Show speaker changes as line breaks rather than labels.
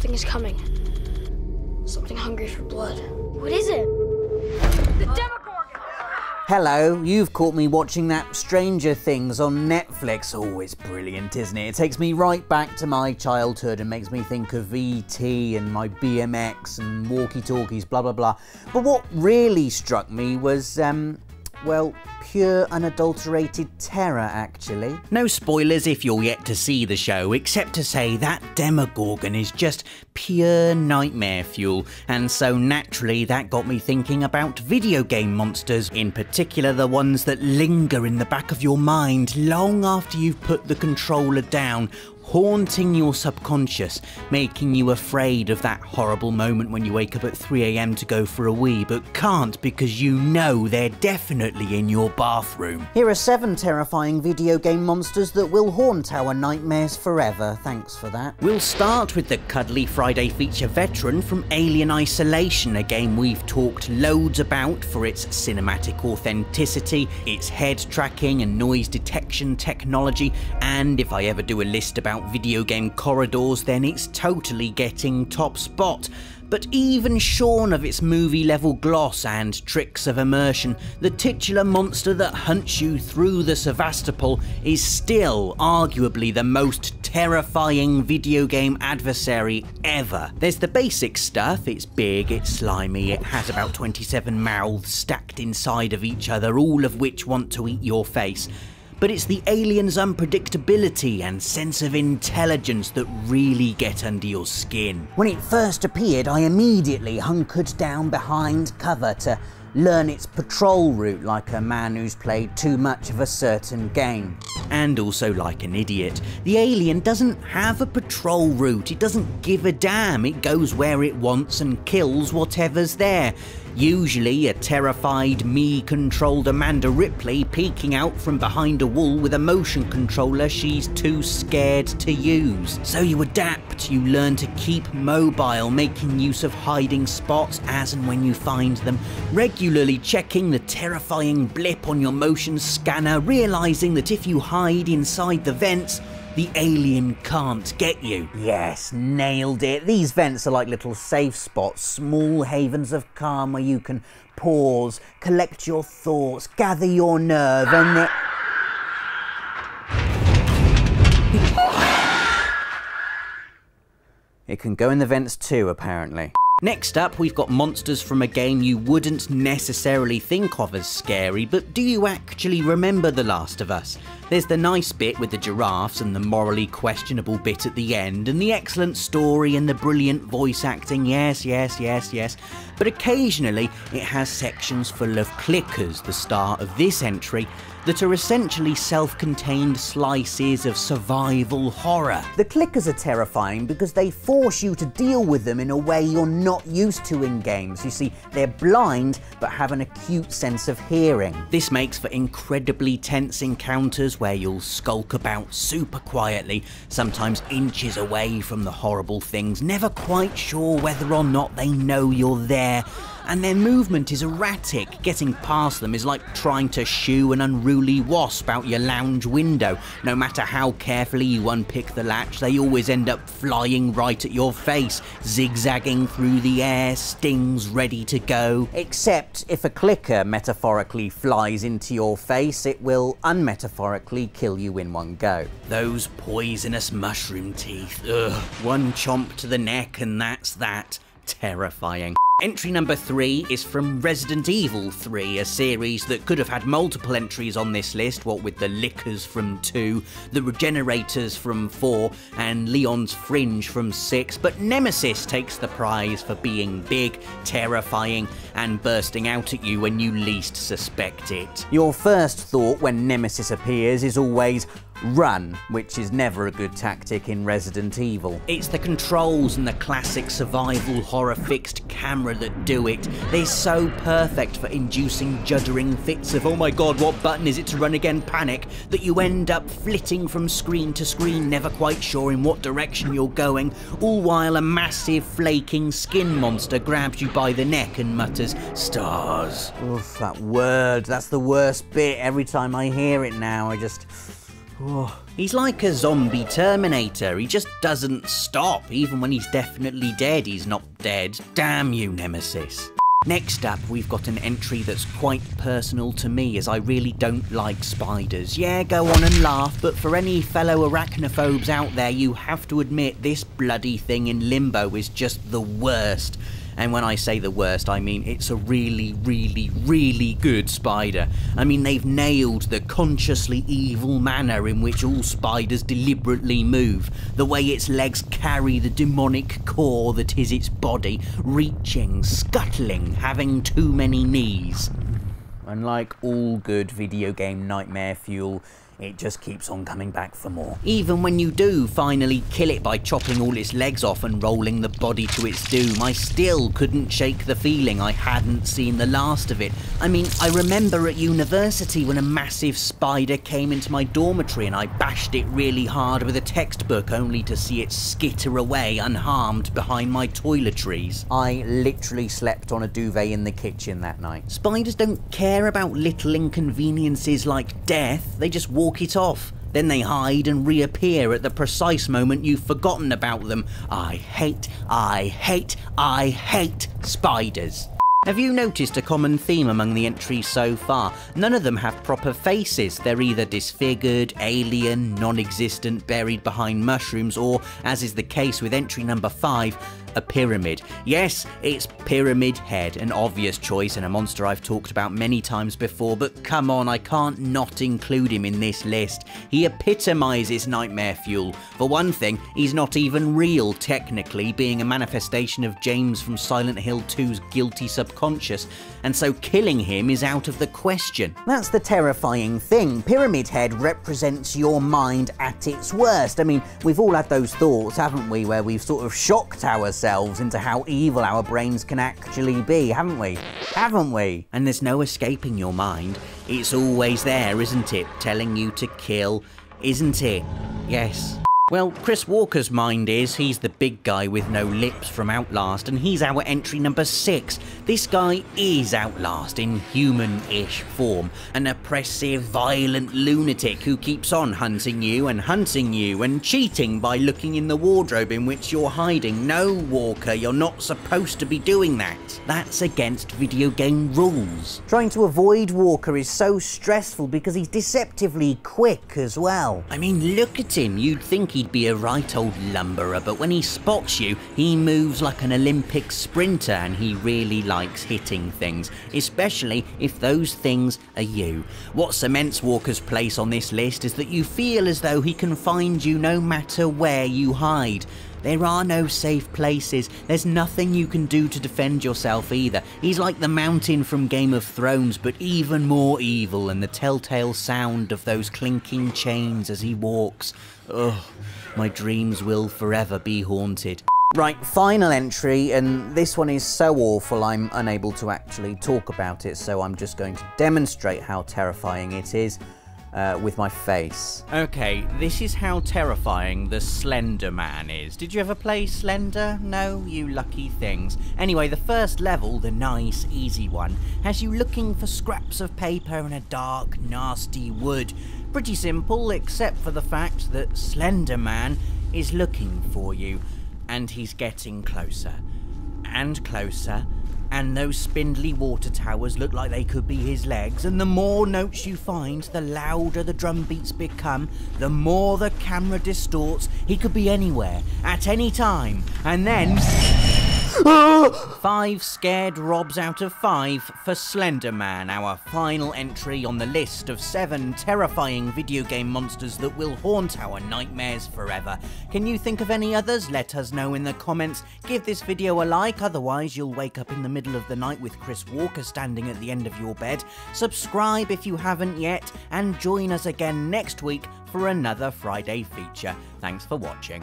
Something is coming. Something hungry for blood.
What is it?
The Demogorgon!
Hello, you've caught me watching that Stranger Things on Netflix. Oh, it's brilliant, isn't it? It takes me right back to my childhood and makes me think of E.T. and my BMX and walkie-talkies, blah, blah, blah. But what really struck me was, well, pure unadulterated terror, actually. No spoilers if you're yet to see the show, except to say that Demogorgon is just pure nightmare fuel, and so naturally that got me thinking about video game monsters, in particular the ones that linger in the back of your mind long after you've put the controller down, haunting your subconscious, making you afraid of that horrible moment when you wake up at 3 AM to go for a wee, but can't because you know they're definitely in your bathroom. Here are 7 terrifying video game monsters that will haunt our nightmares forever. Thanks for that. We'll start with the cuddly Friday feature veteran from Alien Isolation, a game we've talked loads about for its cinematic authenticity, its head tracking and noise detection technology, and if I ever do a list about video game corridors, then it's totally getting top spot. But even shorn of its movie-level gloss and tricks of immersion, the titular monster that hunts you through the Sevastopol is still arguably the most terrifying video game adversary ever. There's the basic stuff: it's big, it's slimy, it has about 27 mouths stacked inside of each other, all of which want to eat your face. But it's the alien's unpredictability and sense of intelligence that really get under your skin. When it first appeared, I immediately hunkered down behind cover to learn its patrol route like a man who's played too much of a certain game. And also like an idiot. The alien doesn't have a patrol route, it doesn't give a damn, it goes where it wants and kills whatever's there. Usually a terrified, me-controlled Amanda Ripley peeking out from behind a wall with a motion controller she's too scared to use. So you adapt, you learn to keep mobile, making use of hiding spots as and when you find them, regularly checking the terrifying blip on your motion scanner, realising that if you hide inside the vents, the alien can't get you. Yes, nailed it. These vents are like little safe spots, small havens of calm where you can pause, collect your thoughts, gather your nerve, and then... It can go in the vents too, apparently. Next up, we've got monsters from a game you wouldn't necessarily think of as scary, but do you actually remember The Last of Us? There's the nice bit with the giraffes and the morally questionable bit at the end, and the excellent story and the brilliant voice acting, yes, yes, yes, yes. But occasionally it has sections full of clickers, the star of this entry, that are essentially self-contained slices of survival horror. The clickers are terrifying because they force you to deal with them in a way you're not used to in games. You see, they're blind but have an acute sense of hearing. This makes for incredibly tense encounters where you'll skulk about super quietly, sometimes inches away from the horrible things, never quite sure whether or not they know you're there. And their movement is erratic. Getting past them is like trying to shoo an unruly wasp out your lounge window. No matter how carefully you unpick the latch, they always end up flying right at your face, zigzagging through the air, stings ready to go. Except if a clicker metaphorically flies into your face, it will unmetaphorically kill you in one go. Those poisonous mushroom teeth. Ugh. One chomp to the neck and that's that. Terrifying. Entry number 3 is from Resident Evil 3, a series that could have had multiple entries on this list, what with the Lickers from 2, the Regenerators from 4, and Leon's Fringe from 6, but Nemesis takes the prize for being big, terrifying, and bursting out at you when you least suspect it. Your first thought when Nemesis appears is always run, which is never a good tactic in Resident Evil. It's the controls and the classic survival horror fixed camera that do it. They're so perfect for inducing juddering fits of "oh my god, what button is it to run again" panic, that you end up flitting from screen to screen, never quite sure in what direction you're going, all while a massive flaking skin monster grabs you by the neck and mutters, "Stars." Oof, that word, that's the worst bit. Every time I hear it now, I just... He's like a zombie Terminator. He just doesn't stop. Even when he's definitely dead, he's not dead. Damn you, Nemesis. Next up, we've got an entry that's quite personal to me, as I really don't like spiders. Yeah, go on and laugh, but for any fellow arachnophobes out there, you have to admit this bloody thing in Limbo is just the worst. And when I say the worst, I mean it's a really, really, really good spider. I mean, they've nailed the consciously evil manner in which all spiders deliberately move. The way its legs carry the demonic core that is its body, reaching, scuttling, having too many knees. And like all good video game nightmare fuel, it just keeps on coming back for more. Even when you do finally kill it by chopping all its legs off and rolling the body to its doom, I still couldn't shake the feeling I hadn't seen the last of it. I mean, I remember at university when a massive spider came into my dormitory and I bashed it really hard with a textbook only to see it skitter away unharmed behind my toiletries. I literally slept on a duvet in the kitchen that night. Spiders don't care about little inconveniences like death, they just walk it off. Then they hide and reappear at the precise moment you've forgotten about them. I hate spiders. Have you noticed a common theme among the entries so far? None of them have proper faces. They're either disfigured, alien, non-existent, buried behind mushrooms, or, as is the case with entry number 5, a pyramid. Yes, it's Pyramid Head, an obvious choice and a monster I've talked about many times before, but come on, I can't not include him in this list. He epitomises nightmare fuel. For one thing, he's not even real technically, being a manifestation of James from Silent Hill 2's guilty subconscious, and so killing him is out of the question. That's the terrifying thing. Pyramid Head represents your mind at its worst. I mean, we've all had those thoughts, haven't we, where we've sort of shocked ourselves into how evil our brains can actually be, haven't we? Haven't we? And there's no escaping your mind. It's always there, isn't it? Telling you to kill, isn't it? Yes. Well, Chris Walker's mind is. He's the big guy with no lips from Outlast, and he's our entry number 6. This guy is Outlast in human-ish form. An oppressive, violent lunatic who keeps on hunting you and cheating by looking in the wardrobe in which you're hiding. No, Walker, you're not supposed to be doing that. That's against video game rules. Trying to avoid Walker is so stressful because he's deceptively quick as well. I mean, look at him. You'd think he'd be a right old lumberer, but when he spots you, he moves like an Olympic sprinter, and he really likes hitting things, especially if those things are you. What cements Walker's place on this list is that you feel as though he can find you no matter where you hide. There are no safe places. There's nothing you can do to defend yourself either. He's like the Mountain from Game of Thrones, but even more evil, and the telltale sound of those clinking chains as he walks. Ugh, my dreams will forever be haunted. Right, final entry, and this one is so awful I'm unable to actually talk about it, so I'm just going to demonstrate how terrifying it is. With my face. Okay, this is how terrifying the Slender Man is. Did you ever play Slender? No, you lucky things. Anyway, the first level, the nice, easy one, has you looking for scraps of paper in a dark, nasty wood. Pretty simple, except for the fact that Slender Man is looking for you, and he's getting closer, and closer, and those spindly water towers look like they could be his legs, and the more notes you find, the louder the drum beats become, the more the camera distorts. He could be anywhere, at any time, and then... 5 scared Robs out of 5 for Slender Man, our final entry on the list of 7 terrifying video game monsters that will haunt our nightmares forever. Can you think of any others? Let us know in the comments. Give this video a like, otherwise you'll wake up in the middle of the night with Chris Walker standing at the end of your bed. Subscribe if you haven't yet, and join us again next week for another Friday feature. Thanks for watching.